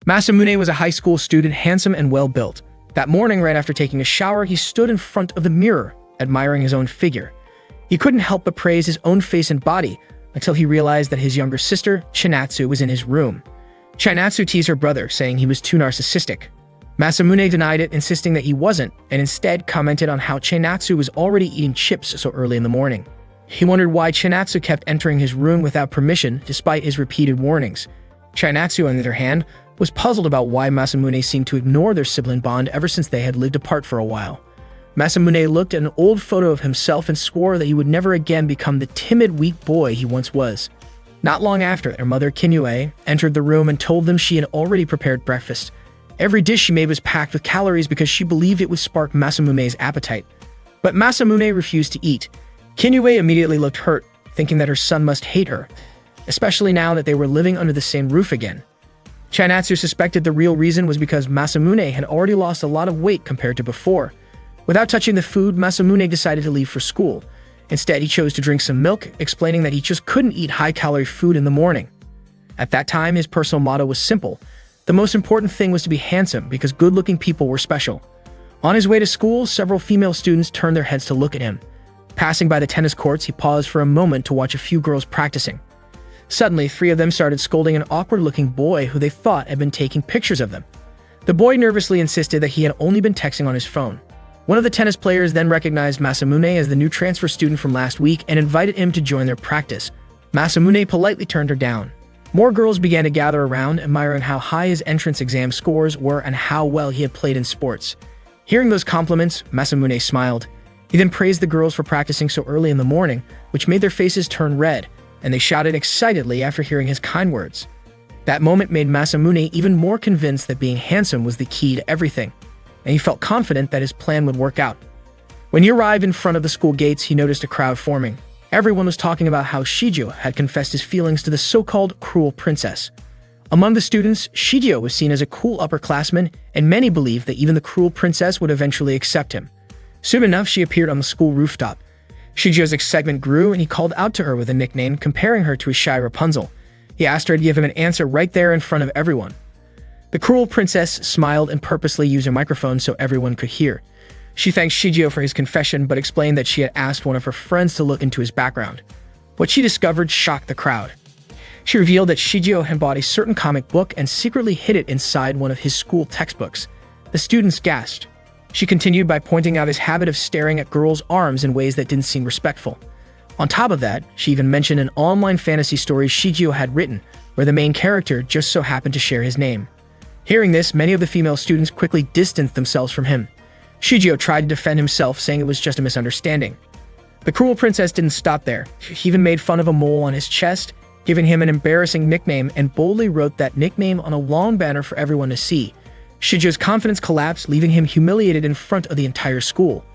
Masamune was a high school student, handsome and well-built. That morning, right after taking a shower, he stood in front of the mirror, admiring his own figure. He couldn't help but praise his own face and body until he realized that his younger sister, Chinatsu, was in his room. Chinatsu teased her brother, saying he was too narcissistic. Masamune denied it, insisting that he wasn't, and instead commented on how Chinatsu was already eating chips so early in the morning. He wondered why Chinatsu kept entering his room without permission, despite his repeated warnings. Chinatsu, on the other hand, was puzzled about why Masamune seemed to ignore their sibling bond ever since they had lived apart for a while. Masamune looked at an old photo of himself and swore that he would never again become the timid, weak boy he once was. Not long after, their mother, Kinyue, entered the room and told them she had already prepared breakfast. Every dish she made was packed with calories because she believed it would spark Masamune's appetite. But Masamune refused to eat. Kinyue immediately looked hurt, thinking that her son must hate her, especially now that they were living under the same roof again. Chinatsu suspected the real reason was because Masamune had already lost a lot of weight compared to before. Without touching the food, Masamune decided to leave for school. Instead, he chose to drink some milk, explaining that he just couldn't eat high-calorie food in the morning. At that time, his personal motto was simple. The most important thing was to be handsome because good-looking people were special. On his way to school, several female students turned their heads to look at him. Passing by the tennis courts, he paused for a moment to watch a few girls practicing. Suddenly, 3 of them started scolding an awkward-looking boy who they thought had been taking pictures of them. The boy nervously insisted that he had only been texting on his phone. One of the tennis players then recognized Masamune as the new transfer student from last week and invited him to join their practice. Masamune politely turned her down. More girls began to gather around, admiring how high his entrance exam scores were and how well he had played in sports. Hearing those compliments, Masamune smiled. He then praised the girls for practicing so early in the morning, which made their faces turn red, and they shouted excitedly after hearing his kind words. That moment made Masamune even more convinced that being handsome was the key to everything, and he felt confident that his plan would work out. When he arrived in front of the school gates, he noticed a crowd forming. Everyone was talking about how Shijio had confessed his feelings to the so-called cruel princess. Among the students, Shijio was seen as a cool upperclassman, and many believed that even the cruel princess would eventually accept him. Soon enough, she appeared on the school rooftop. Shijio's excitement grew, and he called out to her with a nickname, comparing her to a shy Rapunzel. He asked her to give him an answer right there in front of everyone. The cruel princess smiled and purposely used a microphone so everyone could hear. She thanked Shijio for his confession, but explained that she had asked one of her friends to look into his background. What she discovered shocked the crowd. She revealed that Shijio had bought a certain comic book and secretly hid it inside one of his school textbooks. The students gasped. She continued by pointing out his habit of staring at girls' arms in ways that didn't seem respectful. On top of that, she even mentioned an online fantasy story Shijio had written, where the main character just so happened to share his name. Hearing this, many of the female students quickly distanced themselves from him. Shijio tried to defend himself, saying it was just a misunderstanding. The cruel princess didn't stop there. She even made fun of a mole on his chest, giving him an embarrassing nickname, and boldly wrote that nickname on a long banner for everyone to see. Shijio's confidence collapsed, leaving him humiliated in front of the entire school.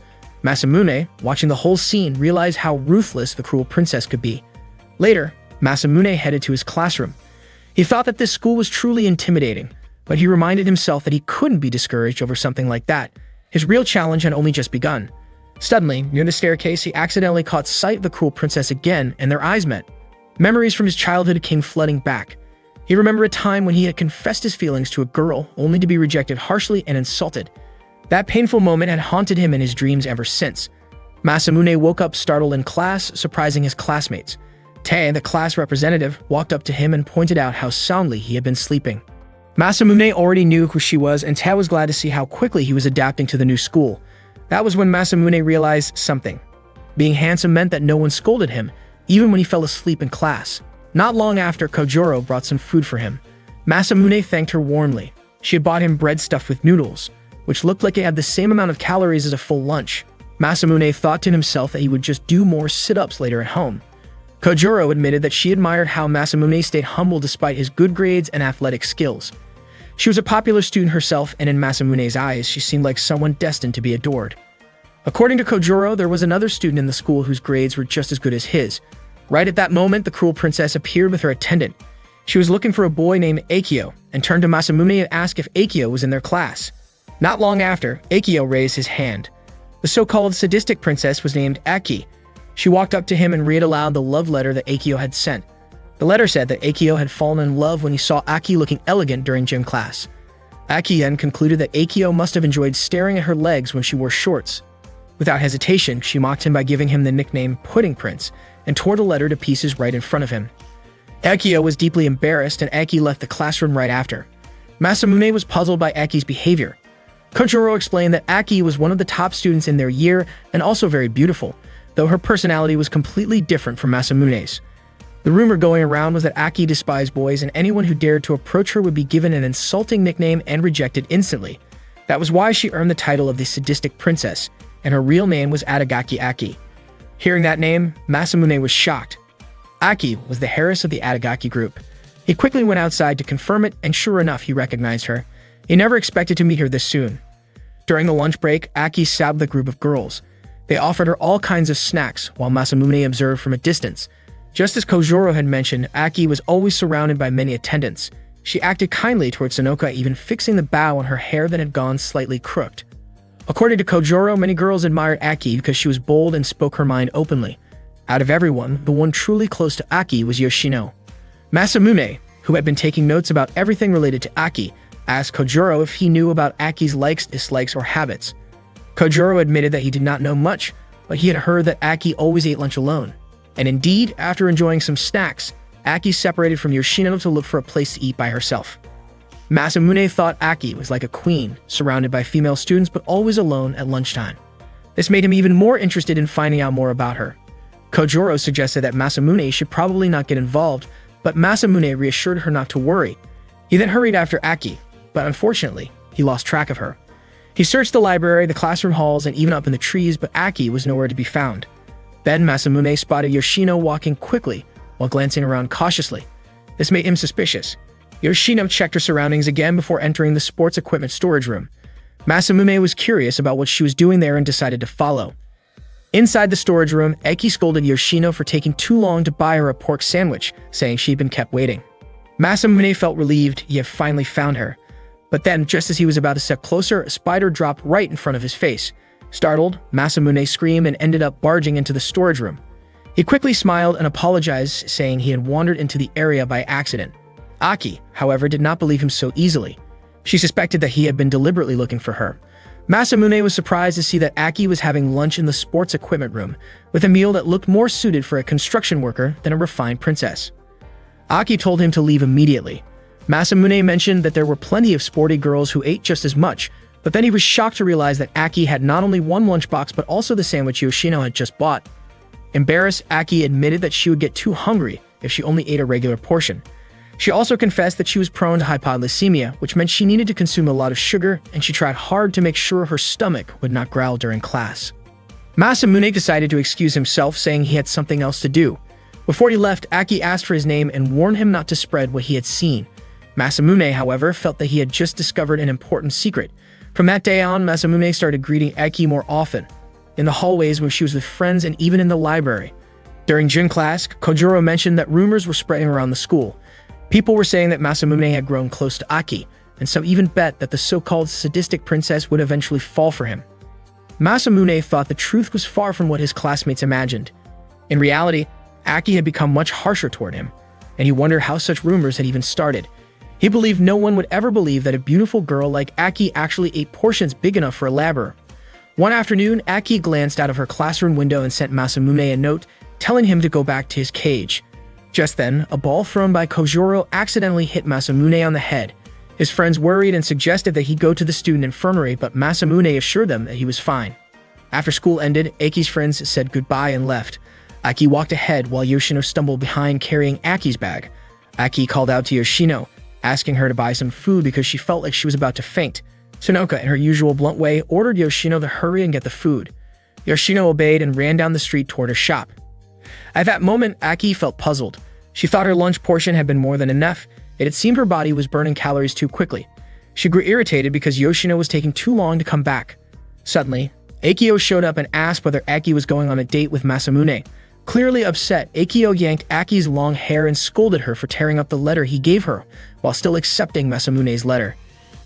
Masamune, watching the whole scene, realized how ruthless the cruel princess could be. Later, Masamune headed to his classroom. He thought that this school was truly intimidating, but he reminded himself that he couldn't be discouraged over something like that. His real challenge had only just begun. Suddenly, near the staircase, he accidentally caught sight of the cruel princess again, and their eyes met. Memories from his childhood came flooding back. He remembered a time when he had confessed his feelings to a girl, only to be rejected harshly and insulted. That painful moment had haunted him in his dreams ever since. Masamune woke up startled in class, surprising his classmates. Tae, the class representative, walked up to him and pointed out how soundly he had been sleeping. Masamune already knew who she was, and Tae was glad to see how quickly he was adapting to the new school. That was when Masamune realized something. Being handsome meant that no one scolded him, even when he fell asleep in class. Not long after, Kojuro brought some food for him. Masamune thanked her warmly. She had bought him bread stuffed with noodles, which looked like it had the same amount of calories as a full lunch. Masamune thought to himself that he would just do more sit-ups later at home. Kojuro admitted that she admired how Masamune stayed humble despite his good grades and athletic skills. She was a popular student herself, and in Masamune's eyes, she seemed like someone destined to be adored. According to Kojuro, there was another student in the school whose grades were just as good as his. Right at that moment, the cruel princess appeared with her attendant. She was looking for a boy named Akio, and turned to Masamune and asked if Akio was in their class. Not long after, Akio raised his hand. The so-called sadistic princess was named Aki. She walked up to him and read aloud the love letter that Akio had sent. The letter said that Akio had fallen in love when he saw Aki looking elegant during gym class. Aki then concluded that Akio must have enjoyed staring at her legs when she wore shorts. Without hesitation, she mocked him by giving him the nickname Pudding Prince and tore the letter to pieces right in front of him. Akio was deeply embarrassed and Aki left the classroom right after. Masamune was puzzled by Aki's behavior. Kojuro explained that Aki was one of the top students in their year and also very beautiful, though her personality was completely different from Masamune's. The rumor going around was that Aki despised boys and anyone who dared to approach her would be given an insulting nickname and rejected instantly. That was why she earned the title of the sadistic princess, and her real name was Adagaki Aki. Hearing that name, Masamune was shocked. Aki was the heiress of the Adagaki group. He quickly went outside to confirm it, and sure enough, he recognized her. He never expected to meet her this soon. During the lunch break, Aki sat with a group of girls. They offered her all kinds of snacks, while Masamune observed from a distance. Just as Kojuro had mentioned, Aki was always surrounded by many attendants. She acted kindly towards Sonoka, even fixing the bow on her hair that had gone slightly crooked. According to Kojuro, many girls admired Aki because she was bold and spoke her mind openly. Out of everyone, the one truly close to Aki was Yoshino. Masamune, who had been taking notes about everything related to Aki, asked Kojuro if he knew about Aki's likes, dislikes, or habits. Kojuro admitted that he did not know much, but he had heard that Aki always ate lunch alone. And indeed, after enjoying some snacks, Aki separated from Yoshino to look for a place to eat by herself. Masamune thought Aki was like a queen, surrounded by female students but always alone at lunchtime. This made him even more interested in finding out more about her. Kojuro suggested that Masamune should probably not get involved, but Masamune reassured her not to worry. He then hurried after Aki, but unfortunately, he lost track of her. He searched the library, the classroom halls, and even up in the trees, but Aki was nowhere to be found. Then Masamune spotted Yoshino walking quickly while glancing around cautiously. This made him suspicious. Yoshino checked her surroundings again before entering the sports equipment storage room. Masamune was curious about what she was doing there and decided to follow. Inside the storage room, Eki scolded Yoshino for taking too long to buy her a pork sandwich, saying she'd been kept waiting. Masamune felt relieved he had finally found her. But then, just as he was about to step closer, a spider dropped right in front of his face. Startled, Masamune screamed and ended up barging into the storage room. He quickly smiled and apologized, saying he had wandered into the area by accident. Aki, however, did not believe him so easily. She suspected that he had been deliberately looking for her. Masamune was surprised to see that Aki was having lunch in the sports equipment room, with a meal that looked more suited for a construction worker than a refined princess. Aki told him to leave immediately. Masamune mentioned that there were plenty of sporty girls who ate just as much, but then he was shocked to realize that Aki had not only one lunchbox but also the sandwich Yoshino had just bought. Embarrassed, Aki admitted that she would get too hungry if she only ate a regular portion. She also confessed that she was prone to hypoglycemia, which meant she needed to consume a lot of sugar, and she tried hard to make sure her stomach would not growl during class. Masamune decided to excuse himself, saying he had something else to do. Before he left, Aki asked for his name and warned him not to spread what he had seen. Masamune, however, felt that he had just discovered an important secret. From that day on, Masamune started greeting Aki more often, in the hallways when she was with friends and even in the library. During gym class, Kojuro mentioned that rumors were spreading around the school. People were saying that Masamune had grown close to Aki, and some even bet that the so-called sadistic princess would eventually fall for him. Masamune thought the truth was far from what his classmates imagined. In reality, Aki had become much harsher toward him, and he wondered how such rumors had even started. He believed no one would ever believe that a beautiful girl like Aki actually ate portions big enough for a laborer. One afternoon, Aki glanced out of her classroom window and sent Masamune a note telling him to go back to his cage. Just then, a ball thrown by Kojuro accidentally hit Masamune on the head. His friends worried and suggested that he go to the student infirmary, but Masamune assured them that he was fine. After school ended, Aki's friends said goodbye and left. Aki walked ahead while Yoshino stumbled behind carrying Aki's bag. Aki called out to Yoshino, asking her to buy some food because she felt like she was about to faint. Sonoka, in her usual blunt way, ordered Yoshino to hurry and get the food. Yoshino obeyed and ran down the street toward her shop. At that moment, Aki felt puzzled. She thought her lunch portion had been more than enough, yet it seemed her body was burning calories too quickly. She grew irritated because Yoshino was taking too long to come back. Suddenly, Akio showed up and asked whether Aki was going on a date with Masamune. Clearly upset, Akio yanked Aki's long hair and scolded her for tearing up the letter he gave her, while still accepting Masamune's letter.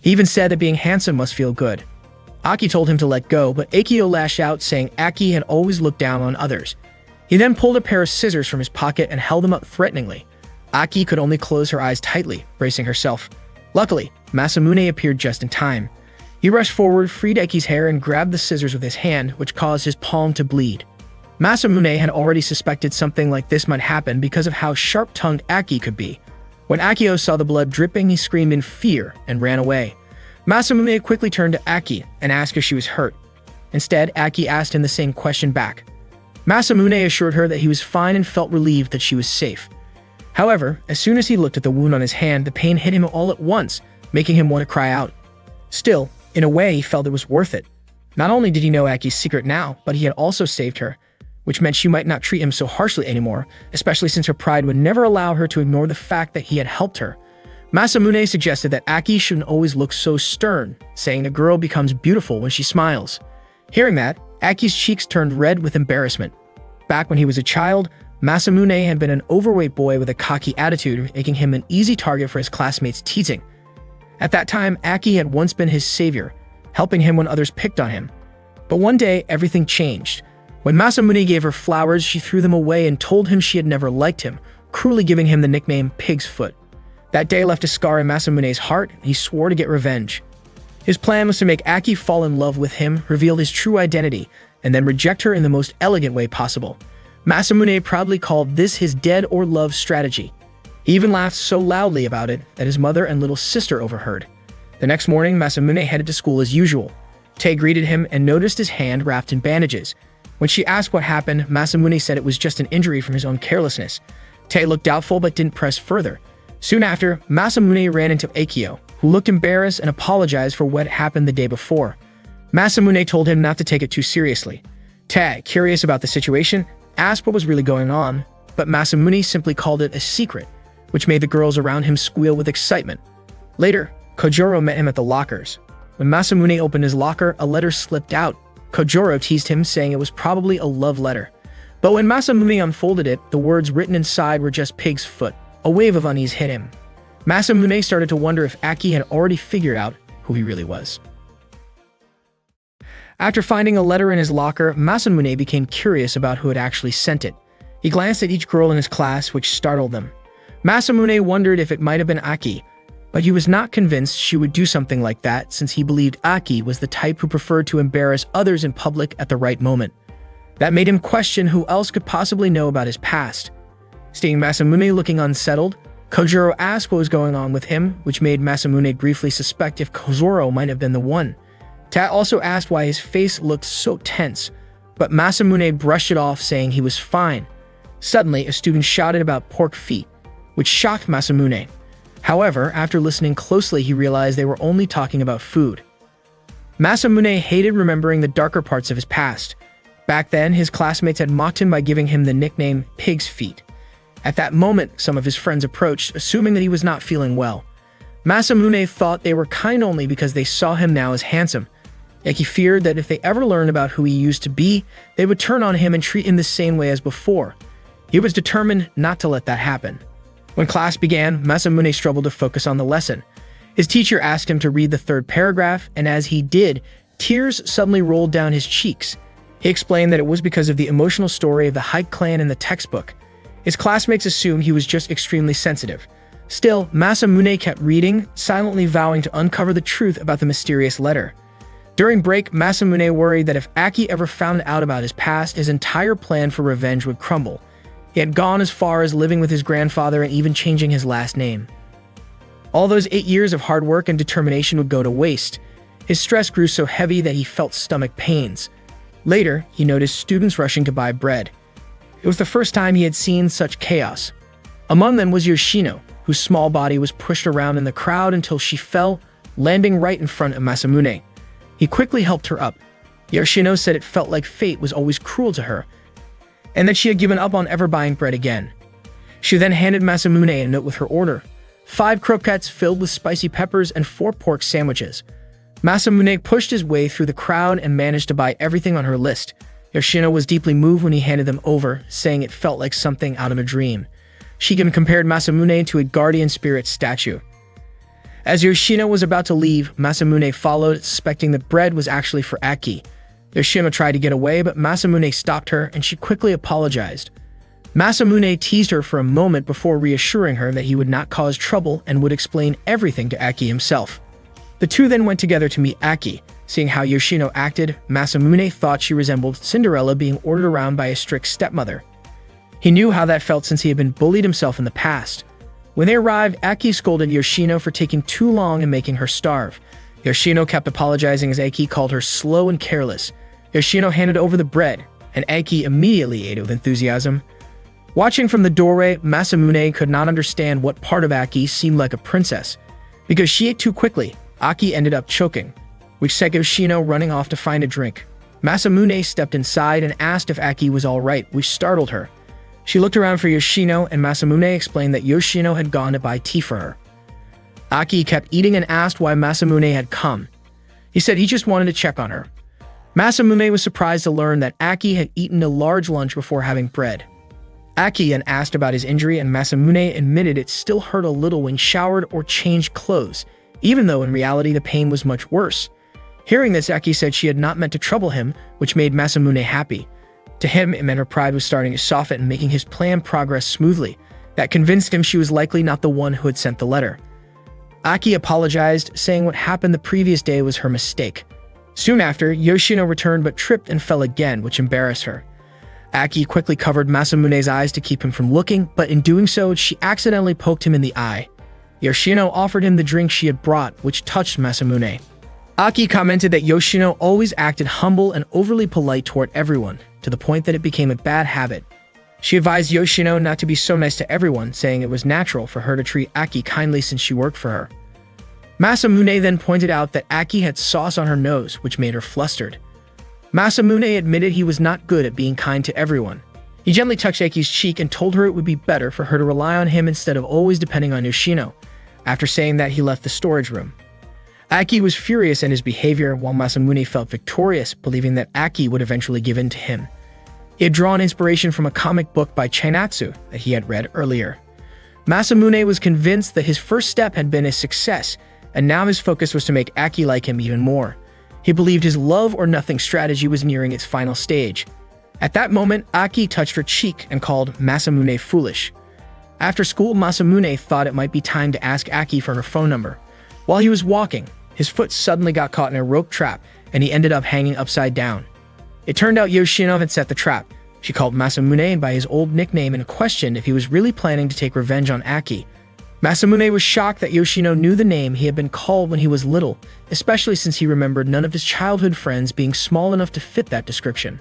He even said that being handsome must feel good. Aki told him to let go, but Akio lashed out, saying Aki had always looked down on others. He then pulled a pair of scissors from his pocket and held them up threateningly. Aki could only close her eyes tightly, bracing herself. Luckily, Masamune appeared just in time. He rushed forward, freed Aki's hair, and grabbed the scissors with his hand, which caused his palm to bleed. Masamune had already suspected something like this might happen because of how sharp-tongued Aki could be. When Akio saw the blood dripping, he screamed in fear and ran away. Masamune quickly turned to Aki and asked if she was hurt. Instead, Aki asked him the same question back. Masamune assured her that he was fine and felt relieved that she was safe. However, as soon as he looked at the wound on his hand, the pain hit him all at once, making him want to cry out. Still, in a way, he felt it was worth it. Not only did he know Aki's secret now, but he had also saved her, which meant she might not treat him so harshly anymore, especially since her pride would never allow her to ignore the fact that he had helped her. Masamune suggested that Aki shouldn't always look so stern, saying a girl becomes beautiful when she smiles. Hearing that, Aki's cheeks turned red with embarrassment. Back when he was a child, Masamune had been an overweight boy with a cocky attitude, making him an easy target for his classmates' teasing. At that time, Aki had once been his savior, helping him when others picked on him. But one day, everything changed. When Masamune gave her flowers, she threw them away and told him she had never liked him, cruelly giving him the nickname Pig's Foot. That day left a scar in Masamune's heart, and he swore to get revenge. His plan was to make Aki fall in love with him, reveal his true identity, and then reject her in the most elegant way possible. Masamune proudly called this his dead or love strategy. He even laughed so loudly about it that his mother and little sister overheard. The next morning, Masamune headed to school as usual. Tae greeted him and noticed his hand wrapped in bandages. When she asked what happened, Masamune said it was just an injury from his own carelessness. Tae looked doubtful but didn't press further. Soon after, Masamune ran into Akio, who looked embarrassed and apologized for what happened the day before. Masamune told him not to take it too seriously. Tae, curious about the situation, asked what was really going on, but Masamune simply called it a secret, which made the girls around him squeal with excitement. Later, Kojuro met him at the lockers. When Masamune opened his locker, a letter slipped out. Kojuro teased him, saying it was probably a love letter. But when Masamune unfolded it, the words written inside were just Pig's Foot. A wave of unease hit him. Masamune started to wonder if Aki had already figured out who he really was. After finding a letter in his locker, Masamune became curious about who had actually sent it. He glanced at each girl in his class, which startled them. Masamune wondered if it might have been Aki, but he was not convinced she would do something like that since he believed Aki was the type who preferred to embarrass others in public at the right moment. That made him question who else could possibly know about his past. Seeing Masamune looking unsettled, Kojuro asked what was going on with him, which made Masamune briefly suspect if Kojuro might have been the one. Tat also asked why his face looked so tense, but Masamune brushed it off, saying he was fine. Suddenly, a student shouted about pork feet, which shocked Masamune. However, after listening closely, he realized they were only talking about food. Masamune hated remembering the darker parts of his past. Back then, his classmates had mocked him by giving him the nickname Pig's Feet. At that moment, some of his friends approached, assuming that he was not feeling well. Masamune thought they were kind only because they saw him now as handsome. Yet he feared that if they ever learned about who he used to be, they would turn on him and treat him the same way as before. He was determined not to let that happen. When class began, Masamune struggled to focus on the lesson. His teacher asked him to read the third paragraph, and as he did, tears suddenly rolled down his cheeks. He explained that it was because of the emotional story of the Hike clan in the textbook. His classmates assumed he was just extremely sensitive. Still, Masamune kept reading, silently vowing to uncover the truth about the mysterious letter. During break, Masamune worried that if Aki ever found out about his past, his entire plan for revenge would crumble. He had gone as far as living with his grandfather and even changing his last name. All those 8 years of hard work and determination would go to waste. His stress grew so heavy that he felt stomach pains. Later, he noticed students rushing to buy bread. It was the first time he had seen such chaos. Among them was Yoshino, whose small body was pushed around in the crowd until she fell, landing right in front of Masamune. He quickly helped her up. Yoshino said it felt like fate was always cruel to her, and that she had given up on ever buying bread again. She then handed Masamune a note with her order: 5 croquettes filled with spicy peppers and 4 pork sandwiches. Masamune pushed his way through the crowd and managed to buy everything on her list. Yoshino was deeply moved when he handed them over, saying it felt like something out of a dream. She even compared Masamune to a guardian spirit statue. As Yoshino was about to leave, Masamune followed, suspecting that bread was actually for Aki. Yoshino tried to get away, but Masamune stopped her, and she quickly apologized. Masamune teased her for a moment before reassuring her that he would not cause trouble and would explain everything to Aki himself. The two then went together to meet Aki. Seeing how Yoshino acted, Masamune thought she resembled Cinderella being ordered around by a strict stepmother. He knew how that felt since he had been bullied himself in the past. When they arrived, Aki scolded Yoshino for taking too long and making her starve. Yoshino kept apologizing as Aki called her slow and careless. Yoshino handed over the bread, and Aki immediately ate it with enthusiasm. Watching from the doorway, Masamune could not understand what part of Aki seemed like a princess. Because she ate too quickly, Aki ended up choking, which set Yoshino running off to find a drink. Masamune stepped inside and asked if Aki was alright, which startled her. She looked around for Yoshino, and Masamune explained that Yoshino had gone to buy tea for her. Aki kept eating and asked why Masamune had come. He said he just wanted to check on her. Masamune was surprised to learn that Aki had eaten a large lunch before having bread. Aki then asked about his injury, and Masamune admitted it still hurt a little when showered or changed clothes, even though in reality the pain was much worse. Hearing this, Aki said she had not meant to trouble him, which made Masamune happy. To him, it meant her pride was starting to soften and making his plan progress smoothly. That convinced him she was likely not the one who had sent the letter. Aki apologized, saying what happened the previous day was her mistake. Soon after, Yoshino returned but tripped and fell again, which embarrassed her. Aki quickly covered Masamune's eyes to keep him from looking, but in doing so, she accidentally poked him in the eye. Yoshino offered him the drink she had brought, which touched Masamune. Aki commented that Yoshino always acted humble and overly polite toward everyone, to the point that it became a bad habit. She advised Yoshino not to be so nice to everyone, saying it was natural for her to treat Aki kindly since she worked for her. Masamune then pointed out that Aki had sauce on her nose, which made her flustered. Masamune admitted he was not good at being kind to everyone. He gently touched Aki's cheek and told her it would be better for her to rely on him instead of always depending on Yoshino. After saying that, he left the storage room. Aki was furious at his behavior, while Masamune felt victorious, believing that Aki would eventually give in to him. He had drawn inspiration from a comic book by Chainatsu that he had read earlier. Masamune was convinced that his first step had been a success, and now his focus was to make Aki like him even more. He believed his love-or-nothing strategy was nearing its final stage. At that moment, Aki touched her cheek and called Masamune foolish. After school, Masamune thought it might be time to ask Aki for her phone number. While he was walking, his foot suddenly got caught in a rope trap, and he ended up hanging upside down. It turned out Yoshino had set the trap. She called Masamune by his old nickname and questioned if he was really planning to take revenge on Aki. Masamune was shocked that Yoshino knew the name he had been called when he was little, especially since he remembered none of his childhood friends being small enough to fit that description.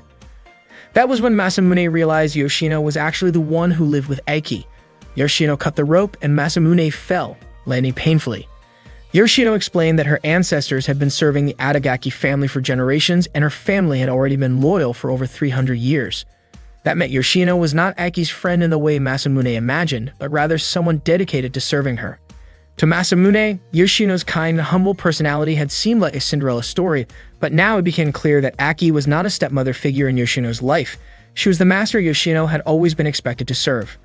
That was when Masamune realized Yoshino was actually the one who lived with Aki. Yoshino cut the rope and Masamune fell, landing painfully. Yoshino explained that her ancestors had been serving the Adagaki family for generations, and her family had already been loyal for over 300 years. That meant Yoshino was not Aki's friend in the way Masamune imagined, but rather someone dedicated to serving her. To Masamune, Yoshino's kind and humble personality had seemed like a Cinderella story, but now it became clear that Aki was not a stepmother figure in Yoshino's life. She was the master Yoshino had always been expected to serve.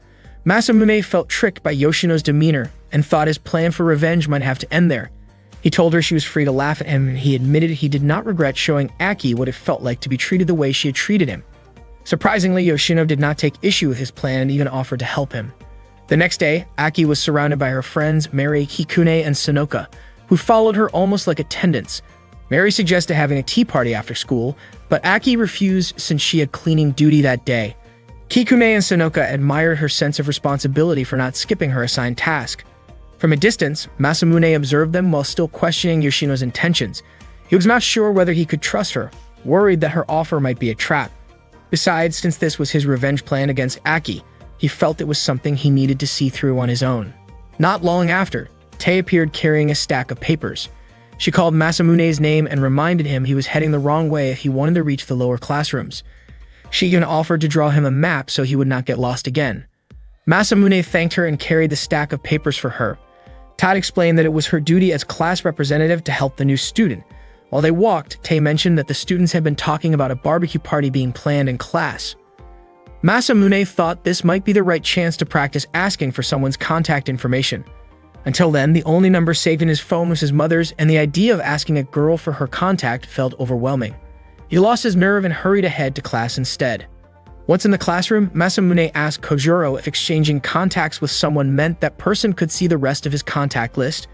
Masamune felt tricked by Yoshino's demeanor and thought his plan for revenge might have to end there. He told her she was free to laugh at him, and he admitted he did not regret showing Aki what it felt like to be treated the way she had treated him. Surprisingly, Yoshino did not take issue with his plan and even offered to help him. The next day, Aki was surrounded by her friends Mary, Hikune, and Sonoka, who followed her almost like attendants. Mary suggested having a tea party after school, but Aki refused since she had cleaning duty that day. Kikune and Sonoka admired her sense of responsibility for not skipping her assigned task. From a distance, Masamune observed them while still questioning Yoshino's intentions. He was not sure whether he could trust her, worried that her offer might be a trap. Besides, since this was his revenge plan against Aki, he felt it was something he needed to see through on his own. Not long after, Tae appeared carrying a stack of papers. She called Masamune's name and reminded him he was heading the wrong way if he wanted to reach the lower classrooms. She even offered to draw him a map so he would not get lost again. Masamune thanked her and carried the stack of papers for her. Todd explained that it was her duty as class representative to help the new student. While they walked, Tae mentioned that the students had been talking about a barbecue party being planned in class. Masamune thought this might be the right chance to practice asking for someone's contact information. Until then, the only number saved in his phone was his mother's, and the idea of asking a girl for her contact felt overwhelming. He lost his nerve and hurried ahead to class instead. Once in the classroom, Masamune asked Kojuro if exchanging contacts with someone meant that person could see the rest of his contact list.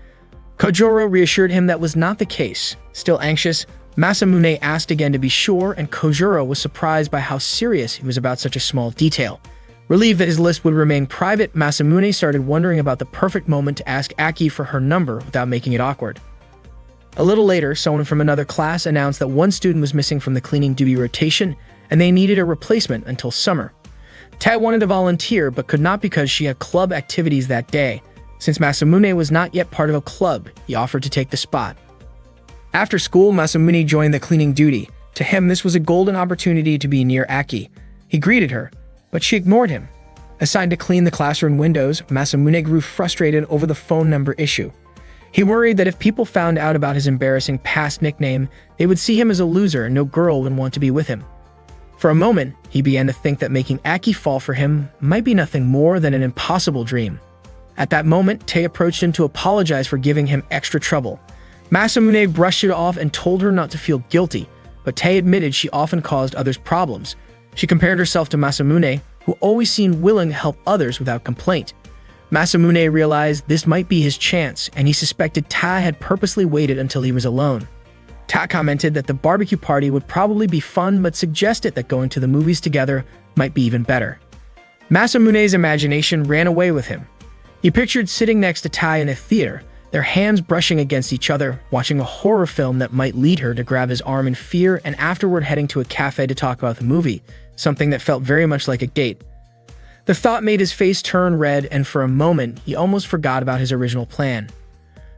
Kojuro reassured him that was not the case. Still anxious, Masamune asked again to be sure, and Kojuro was surprised by how serious he was about such a small detail. Relieved that his list would remain private, Masamune started wondering about the perfect moment to ask Aki for her number without making it awkward. A little later, someone from another class announced that one student was missing from the cleaning duty rotation, and they needed a replacement until summer. Tat wanted to volunteer, but could not because she had club activities that day. Since Masamune was not yet part of a club, he offered to take the spot. After school, Masamune joined the cleaning duty. To him, this was a golden opportunity to be near Aki. He greeted her, but she ignored him. Assigned to clean the classroom windows, Masamune grew frustrated over the phone number issue. He worried that if people found out about his embarrassing past nickname, they would see him as a loser and no girl would want to be with him. For a moment, he began to think that making Aki fall for him might be nothing more than an impossible dream. At that moment, Tae approached him to apologize for giving him extra trouble. Masamune brushed it off and told her not to feel guilty, but Tae admitted she often caused others problems. She compared herself to Masamune, who always seemed willing to help others without complaint. Masamune realized this might be his chance, and he suspected Ta had purposely waited until he was alone. Ta commented that the barbecue party would probably be fun, but suggested that going to the movies together might be even better. Masamune's imagination ran away with him. He pictured sitting next to Ta in a theater, their hands brushing against each other, watching a horror film that might lead her to grab his arm in fear, and afterward heading to a cafe to talk about the movie, something that felt very much like a date. The thought made his face turn red, and for a moment, he almost forgot about his original plan.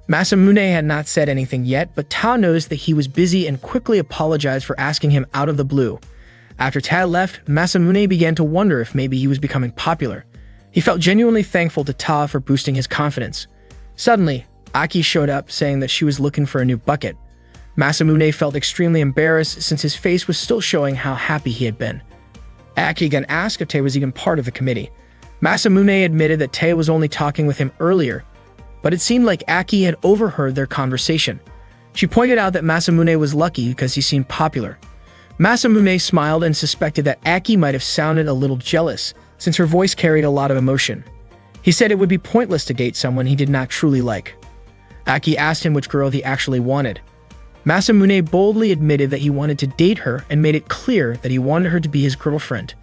Masamune had not said anything yet, but Ta noticed that he was busy and quickly apologized for asking him out of the blue. After Ta left, Masamune began to wonder if maybe he was becoming popular. He felt genuinely thankful to Ta for boosting his confidence. Suddenly, Aki showed up, saying that she was looking for a new bucket. Masamune felt extremely embarrassed since his face was still showing how happy he had been. Aki again asked if Tae was even part of the committee. Masamune admitted that Tae was only talking with him earlier, but it seemed like Aki had overheard their conversation. She pointed out that Masamune was lucky because he seemed popular. Masamune smiled and suspected that Aki might have sounded a little jealous, since her voice carried a lot of emotion. He said it would be pointless to date someone he did not truly like. Aki asked him which girl he actually wanted. Masamune boldly admitted that he wanted to date her and made it clear that he wanted her to be his girlfriend.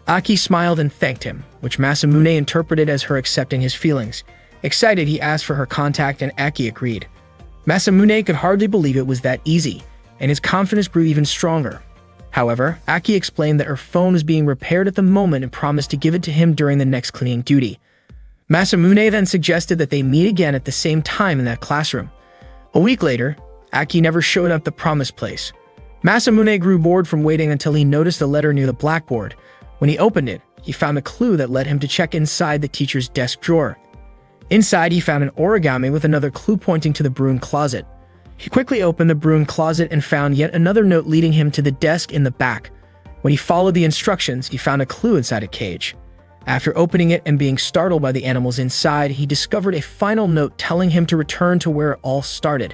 Aki smiled and thanked him, which Masamune interpreted as her accepting his feelings. Excited, he asked for her contact and Aki agreed. Masamune could hardly believe it was that easy, and his confidence grew even stronger. However, Aki explained that her phone was being repaired at the moment and promised to give it to him during the next cleaning duty. Masamune then suggested that they meet again at the same time in that classroom. A week later, Aki never showed up at the promised place. Masamune grew bored from waiting until he noticed a letter near the blackboard. When he opened it, he found a clue that led him to check inside the teacher's desk drawer. Inside, he found an origami with another clue pointing to the broom closet. He quickly opened the broom closet and found yet another note leading him to the desk in the back. When he followed the instructions, he found a clue inside a cage. After opening it and being startled by the animals inside, he discovered a final note telling him to return to where it all started.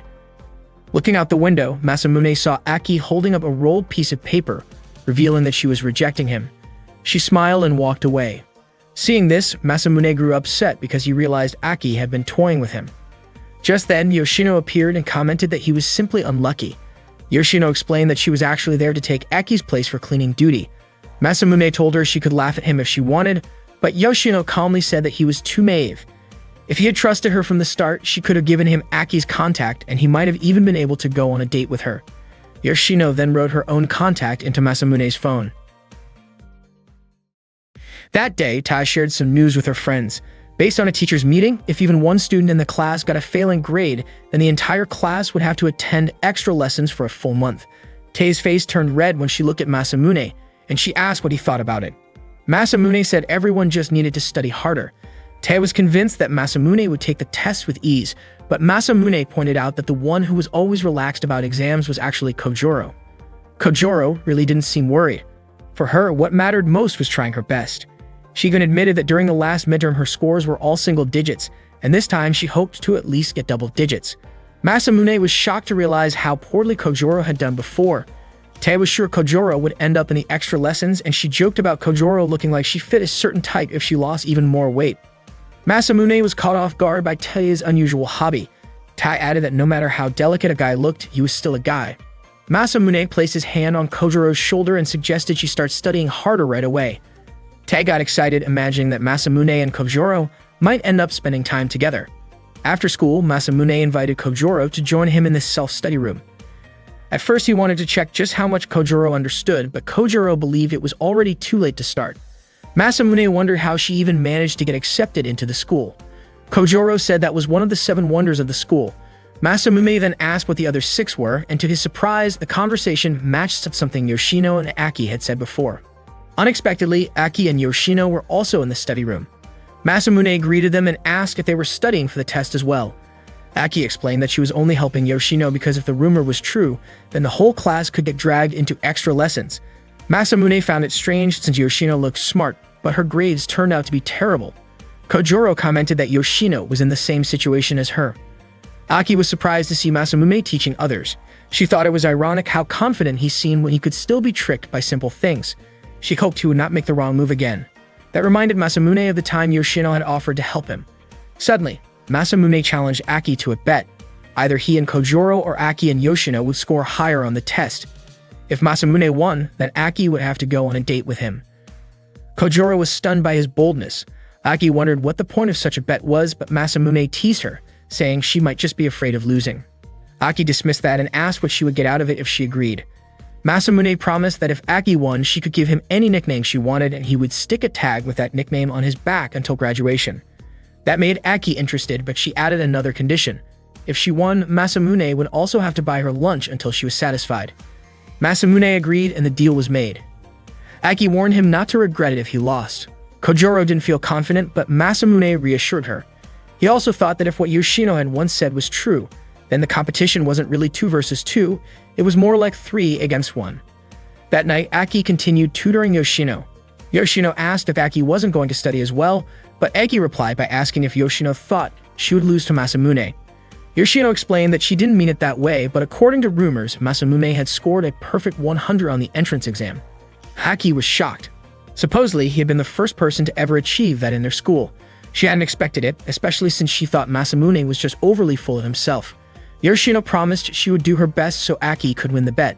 Looking out the window, Masamune saw Aki holding up a rolled piece of paper, revealing that she was rejecting him. She smiled and walked away. Seeing this, Masamune grew upset because he realized Aki had been toying with him. Just then, Yoshino appeared and commented that he was simply unlucky. Yoshino explained that she was actually there to take Aki's place for cleaning duty. Masamune told her she could laugh at him if she wanted, but Yoshino calmly said that he was too naive. If he had trusted her from the start, she could have given him Aki's contact and he might have even been able to go on a date with her. Yoshino then wrote her own contact into Masamune's phone. That day, Tai shared some news with her friends. Based on a teacher's meeting, if even one student in the class got a failing grade, then the entire class would have to attend extra lessons for a full month. Tae's face turned red when she looked at Masamune, and she asked what he thought about it. Masamune said everyone just needed to study harder. Tae was convinced that Masamune would take the test with ease, but Masamune pointed out that the one who was always relaxed about exams was actually Kojuro. Kojuro really didn't seem worried. For her, what mattered most was trying her best. She even admitted that during the last midterm her scores were all single digits, and this time she hoped to at least get double digits. Masamune was shocked to realize how poorly Kojuro had done before. Tae was sure Kojoro would end up in the extra lessons, and she joked about Kojoro looking like she fit a certain type if she lost even more weight. Masamune was caught off guard by Tae's unusual hobby. Tae added that no matter how delicate a guy looked, he was still a guy. Masamune placed his hand on Kojoro's shoulder and suggested she start studying harder right away. Tae got excited, imagining that Masamune and Kojoro might end up spending time together. After school, Masamune invited Kojoro to join him in the self-study room. At first, he wanted to check just how much Kojoro understood, but Kojoro believed it was already too late to start. Masamune wondered how she even managed to get accepted into the school. Kojoro said that was one of the 7 wonders of the school. Masamune then asked what the other 6 were, and to his surprise, the conversation matched something Yoshino and Aki had said before. Unexpectedly, Aki and Yoshino were also in the study room. Masamune greeted them and asked if they were studying for the test as well. Aki explained that she was only helping Yoshino because if the rumor was true, then the whole class could get dragged into extra lessons. Masamune found it strange since Yoshino looked smart, but her grades turned out to be terrible. Kojoro commented that Yoshino was in the same situation as her. Aki was surprised to see Masamune teaching others. She thought it was ironic how confident he seemed when he could still be tricked by simple things. She hoped he would not make the wrong move again. That reminded Masamune of the time Yoshino had offered to help him. Suddenly, Masamune challenged Aki to a bet. Either he and Kojoro or Aki and Yoshino would score higher on the test. If Masamune won, then Aki would have to go on a date with him. Kojoro was stunned by his boldness. Aki wondered what the point of such a bet was, but Masamune teased her, saying she might just be afraid of losing. Aki dismissed that and asked what she would get out of it if she agreed. Masamune promised that if Aki won, she could give him any nickname she wanted and he would stick a tag with that nickname on his back until graduation. That made Aki interested, but she added another condition. If she won, Masamune would also have to buy her lunch until she was satisfied. Masamune agreed and the deal was made. Aki warned him not to regret it if he lost. Kojoro didn't feel confident, but Masamune reassured her. He also thought that if what Yoshino had once said was true, then the competition wasn't really 2 versus 2, it was more like 3 against 1. That night, Aki continued tutoring Yoshino. Yoshino asked if Aki wasn't going to study as well, but Aki replied by asking if Yoshino thought she would lose to Masamune. Yoshino explained that she didn't mean it that way, but according to rumors, Masamune had scored a perfect 100 on the entrance exam. Aki was shocked. Supposedly, he had been the first person to ever achieve that in their school. She hadn't expected it, especially since she thought Masamune was just overly full of himself. Yoshino promised she would do her best so Aki could win the bet.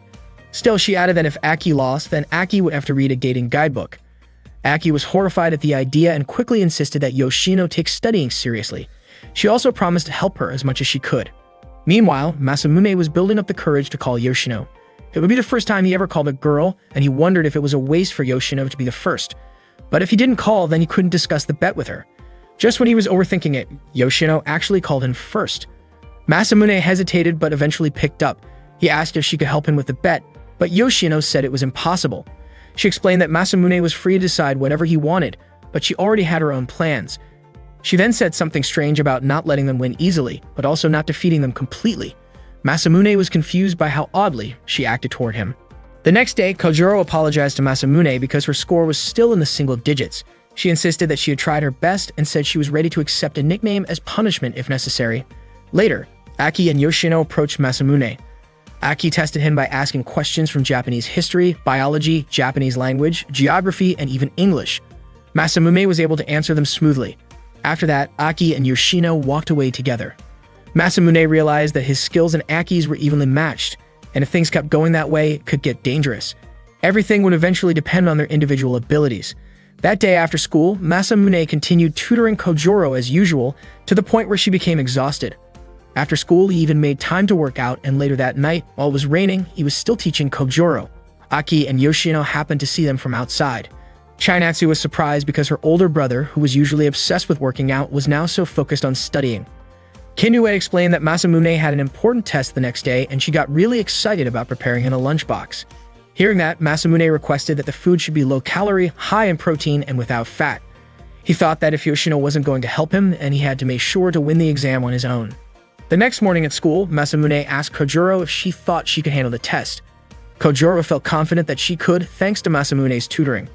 Still, she added that if Aki lost, then Aki would have to read a dating guidebook. Aki was horrified at the idea and quickly insisted that Yoshino take studying seriously. She also promised to help her as much as she could. Meanwhile, Masamune was building up the courage to call Yoshino. It would be the first time he ever called a girl, and he wondered if it was a waste for Yoshino to be the first. But if he didn't call, then he couldn't discuss the bet with her. Just when he was overthinking it, Yoshino actually called him first. Masamune hesitated but eventually picked up. He asked if she could help him with the bet, but Yoshino said it was impossible. She explained that Masamune was free to decide whatever he wanted, but she already had her own plans. She then said something strange about not letting them win easily, but also not defeating them completely. Masamune was confused by how oddly she acted toward him. The next day, Kojoro apologized to Masamune because her score was still in the single digits. She insisted that she had tried her best and said she was ready to accept a nickname as punishment if necessary. Later, Aki and Yoshino approached Masamune. Aki tested him by asking questions from Japanese history, biology, Japanese language, geography, and even English. Masamune was able to answer them smoothly. After that, Aki and Yoshino walked away together. Masamune realized that his skills and Aki's were evenly matched, and if things kept going that way, it could get dangerous. Everything would eventually depend on their individual abilities. That day after school, Masamune continued tutoring Kojoro as usual, to the point where she became exhausted. After school, he even made time to work out, and later that night, while it was raining, he was still teaching Kojoro. Aki and Yoshino happened to see them from outside. Chainatsu was surprised because her older brother, who was usually obsessed with working out, was now so focused on studying. Kinue explained that Masamune had an important test the next day, and she got really excited about preparing him a lunchbox. Hearing that, Masamune requested that the food should be low-calorie, high in protein, and without fat. He thought that if Yoshino wasn't going to help him, and he had to make sure to win the exam on his own. The next morning at school, Masamune asked Kojoro if she thought she could handle the test. Kojoro felt confident that she could, thanks to Masamune's tutoring.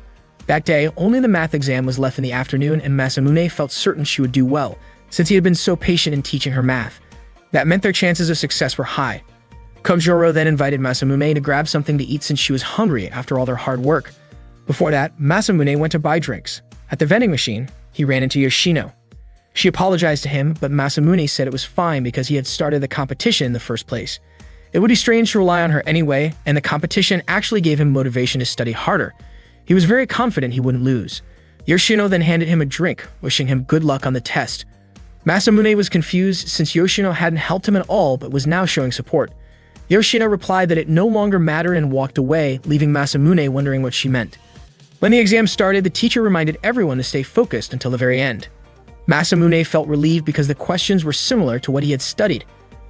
That day, only the math exam was left in the afternoon, and Masamune felt certain she would do well, since he had been so patient in teaching her math. That meant their chances of success were high. Kojuro then invited Masamune to grab something to eat since she was hungry after all their hard work. Before that, Masamune went to buy drinks. At the vending machine, he ran into Yoshino. She apologized to him, but Masamune said it was fine because he had started the competition in the first place. It would be strange to rely on her anyway, and the competition actually gave him motivation to study harder. He was very confident he wouldn't lose. Yoshino then handed him a drink, wishing him good luck on the test. Masamune was confused since Yoshino hadn't helped him at all but was now showing support. Yoshino replied that it no longer mattered and walked away, leaving Masamune wondering what she meant. When the exam started, the teacher reminded everyone to stay focused until the very end. Masamune felt relieved because the questions were similar to what he had studied.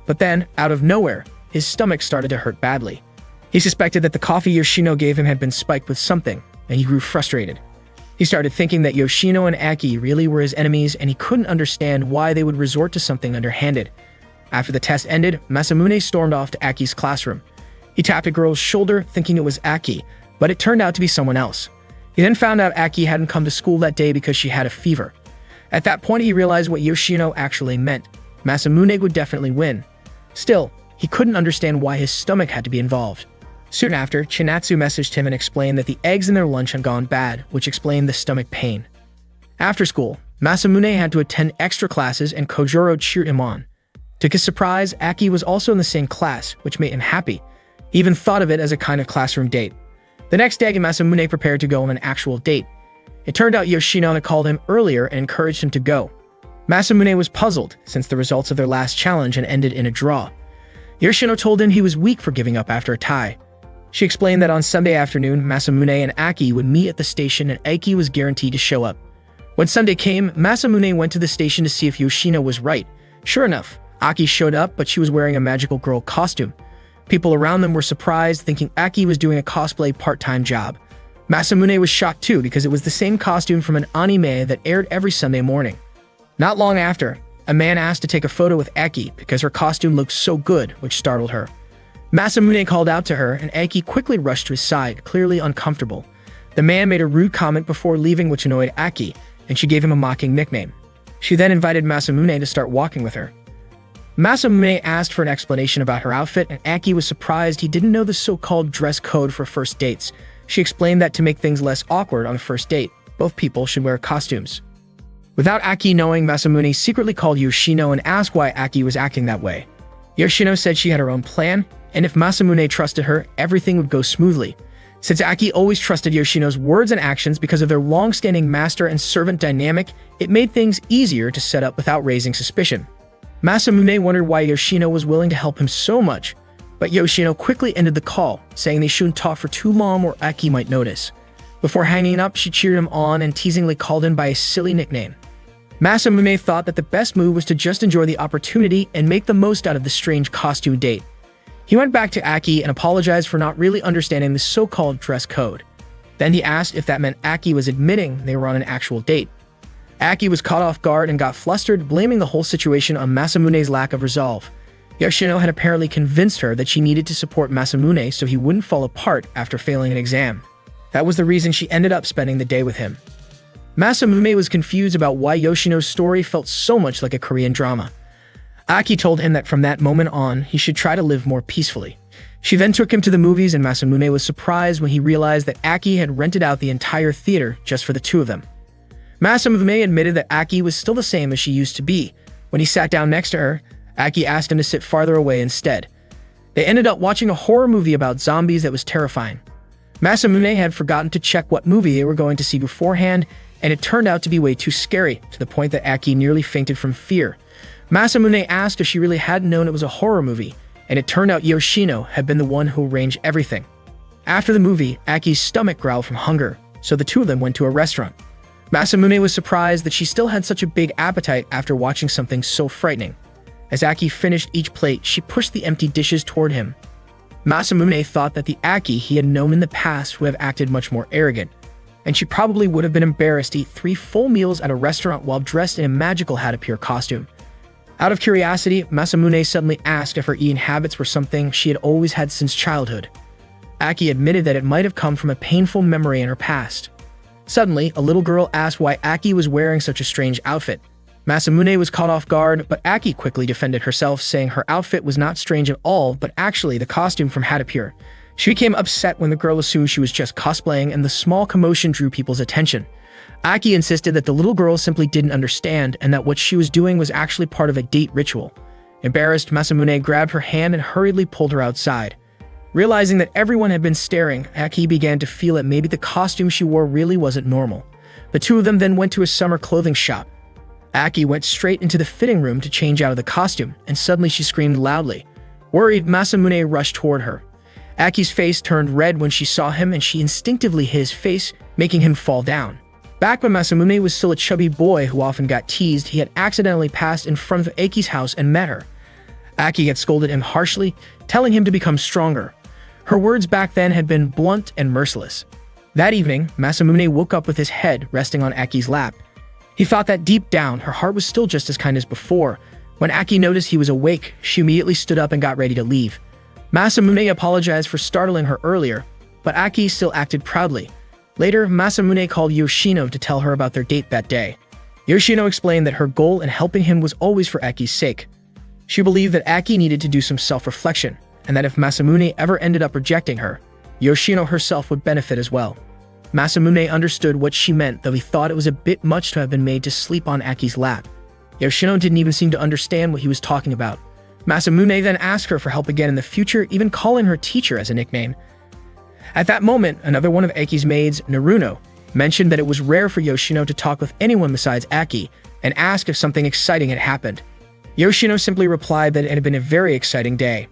But then, out of nowhere, his stomach started to hurt badly. He suspected that the coffee Yoshino gave him had been spiked with something, and he grew frustrated. He started thinking that Yoshino and Aki really were his enemies, and he couldn't understand why they would resort to something underhanded. After the test ended, Masamune stormed off to Aki's classroom. He tapped a girl's shoulder, thinking it was Aki, but it turned out to be someone else. He then found out Aki hadn't come to school that day because she had a fever. At that point, he realized what Yoshino actually meant. Masamune would definitely win. Still, he couldn't understand why his stomach had to be involved. Soon after, Chinatsu messaged him and explained that the eggs in their lunch had gone bad, which explained the stomach pain. After school, Masamune had to attend extra classes and Kojuro cheered him on. To his surprise, Aki was also in the same class, which made him happy. He even thought of it as a kind of classroom date. The next day, Masamune prepared to go on an actual date. It turned out Yoshino had called him earlier and encouraged him to go. Masamune was puzzled, since the results of their last challenge had ended in a draw. Yoshino told him he was weak for giving up after a tie. She explained that on Sunday afternoon, Masamune and Aki would meet at the station and Aki was guaranteed to show up. When Sunday came, Masamune went to the station to see if Yoshino was right. Sure enough, Aki showed up, but she was wearing a magical girl costume. People around them were surprised, thinking Aki was doing a cosplay part-time job. Masamune was shocked too because it was the same costume from an anime that aired every Sunday morning. Not long after, a man asked to take a photo with Aki because her costume looked so good, which startled her. Masamune called out to her, and Aki quickly rushed to his side, clearly uncomfortable. The man made a rude comment before leaving, which annoyed Aki, and she gave him a mocking nickname. She then invited Masamune to start walking with her. Masamune asked for an explanation about her outfit, and Aki was surprised he didn't know the so-called dress code for first dates. She explained that to make things less awkward on a first date, both people should wear costumes. Without Aki knowing, Masamune secretly called Yoshino and asked why Aki was acting that way. Yoshino said she had her own plan, and if Masamune trusted her, everything would go smoothly. Since Aki always trusted Yoshino's words and actions because of their long-standing master and servant dynamic, it made things easier to set up without raising suspicion. Masamune wondered why Yoshino was willing to help him so much, but Yoshino quickly ended the call, saying they shouldn't talk for too long or Aki might notice. Before hanging up, she cheered him on and teasingly called him by a silly nickname. Masamune thought that the best move was to just enjoy the opportunity and make the most out of the strange costume date. He went back to Aki and apologized for not really understanding the so-called dress code. Then he asked if that meant Aki was admitting they were on an actual date. Aki was caught off guard and got flustered, blaming the whole situation on Masamune's lack of resolve. Yoshino had apparently convinced her that she needed to support Masamune so he wouldn't fall apart after failing an exam. That was the reason she ended up spending the day with him. Masamune was confused about why Yoshino's story felt so much like a Korean drama. Aki told him that from that moment on, he should try to live more peacefully. She then took him to the movies, and Masamune was surprised when he realized that Aki had rented out the entire theater just for the two of them. Masamune admitted that Aki was still the same as she used to be. When he sat down next to her, Aki asked him to sit farther away instead. They ended up watching a horror movie about zombies that was terrifying. Masamune had forgotten to check what movie they were going to see beforehand, and it turned out to be way too scary, to the point that Aki nearly fainted from fear. Masamune asked if she really hadn't known it was a horror movie, and it turned out Yoshino had been the one who arranged everything. After the movie, Aki's stomach growled from hunger, so the two of them went to a restaurant. Masamune was surprised that she still had such a big appetite after watching something so frightening. As Aki finished each plate, she pushed the empty dishes toward him. Masamune thought that the Aki he had known in the past would have acted much more arrogant, and she probably would have been embarrassed to eat 3 full meals at a restaurant while dressed in a magical hat-appear costume. Out of curiosity, Masamune suddenly asked if her eating habits were something she had always had since childhood. Aki admitted that it might have come from a painful memory in her past. Suddenly, a little girl asked why Aki was wearing such a strange outfit. Masamune was caught off guard, but Aki quickly defended herself, saying her outfit was not strange at all, but actually the costume from Hatapure. She became upset when the girl assumed she was just cosplaying, and the small commotion drew people's attention. Aki insisted that the little girl simply didn't understand and that what she was doing was actually part of a date ritual. Embarrassed, Masamune grabbed her hand and hurriedly pulled her outside. Realizing that everyone had been staring, Aki began to feel that maybe the costume she wore really wasn't normal. The two of them then went to a summer clothing shop. Aki went straight into the fitting room to change out of the costume, and suddenly she screamed loudly. Worried, Masamune rushed toward her. Aki's face turned red when she saw him, and she instinctively hid his face, making him fall down. Back when Masamune was still a chubby boy who often got teased, he had accidentally passed in front of Aki's house and met her. Aki had scolded him harshly, telling him to become stronger. Her words back then had been blunt and merciless. That evening, Masamune woke up with his head resting on Aki's lap. He thought that deep down, her heart was still just as kind as before. When Aki noticed he was awake, she immediately stood up and got ready to leave. Masamune apologized for startling her earlier, but Aki still acted proudly. Later, Masamune called Yoshino to tell her about their date that day. Yoshino explained that her goal in helping him was always for Aki's sake. She believed that Aki needed to do some self-reflection, and that if Masamune ever ended up rejecting her, Yoshino herself would benefit as well. Masamune understood what she meant, though he thought it was a bit much to have been made to sleep on Aki's lap. Yoshino didn't even seem to understand what he was talking about. Masamune then asked her for help again in the future, even calling her teacher as a nickname. At that moment, another one of Aki's maids, Naruno, mentioned that it was rare for Yoshino to talk with anyone besides Aki, and asked if something exciting had happened. Yoshino simply replied that it had been a very exciting day.